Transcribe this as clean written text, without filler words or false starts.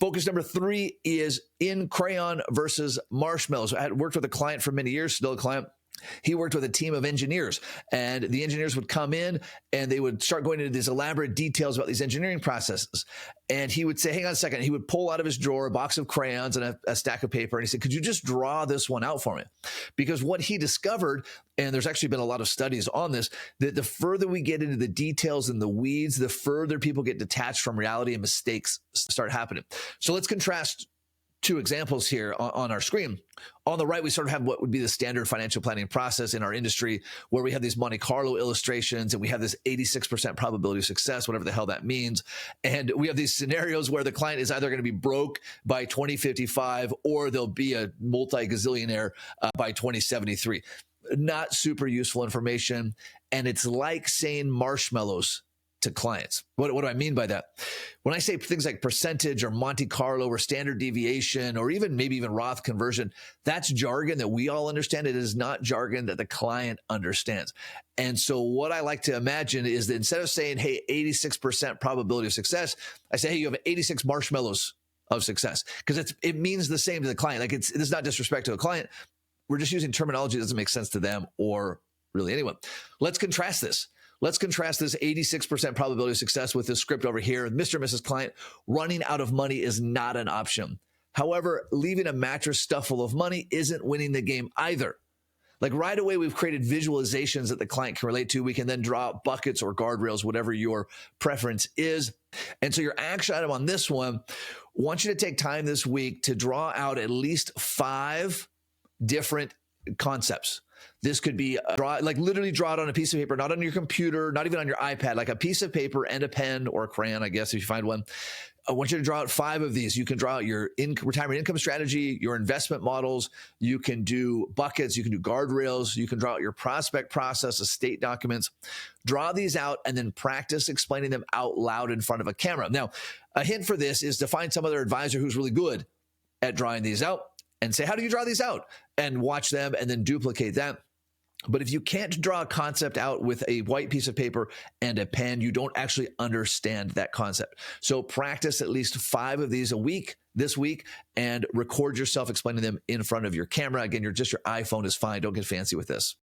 Focus number 3 is in crayon versus marshmallows. I had worked with a client for many years, still a client. He worked with a team of engineers, and the engineers would come in and they would start going into these elaborate details about these engineering processes. And he would say, hang on a second. He would pull out of his drawer a box of crayons and a stack of paper. And he said, could you just draw this one out for me? Because what he discovered, and there's actually been a lot of studies on this, that the further we get into the details and the weeds, the further people get detached from reality and mistakes start happening. So let's contrast 2 examples here on our screen. On the right, we sort of have what would be the standard financial planning process in our industry, where we have these Monte Carlo illustrations and we have this 86% probability of success, whatever the hell that means. And we have these scenarios where the client is either going to be broke by 2055 or they'll be a multi-gazillionaire by 2073. Not super useful information. And it's like saying marshmallows to clients. What do I mean by that? When I say things like percentage or Monte Carlo or standard deviation or maybe even Roth conversion, that's jargon that we all understand. It is not jargon that the client understands. And so what I like to imagine is that instead of saying, hey, 86% probability of success, I say, hey, you have 86 marshmallows of success, because it means the same to the client. Like it's not disrespect to the client. We're just using terminology that doesn't make sense to them or really anyone. Let's contrast this. Let's contrast this 86% probability of success with this script over here. Mr. and Mrs. Client, running out of money is not an option. However, leaving a mattress stuffed full of money isn't winning the game either. Like right away, we've created visualizations that the client can relate to. We can then draw out buckets or guardrails, whatever your preference is. And so your action item on this one, I want you to take time this week to draw out at least 5 different concepts. This could be literally draw it on a piece of paper, not on your computer, not even on your iPad, like a piece of paper and a pen or a crayon, I guess, if you find one. I want you to draw out 5 of these. You can draw out your retirement income strategy, your investment models. You can do buckets. You can do guardrails. You can draw out your prospect process, estate documents. Draw these out and then practice explaining them out loud in front of a camera. Now, a hint for this is to find some other advisor who's really good at drawing these out and say, how do you draw these out? And watch them and then duplicate that. But if you can't draw a concept out with a white piece of paper and a pen, you don't actually understand that concept. So practice at least 5 of these this week, and record yourself explaining them in front of your camera. Again, your iPhone is fine. Don't get fancy with this.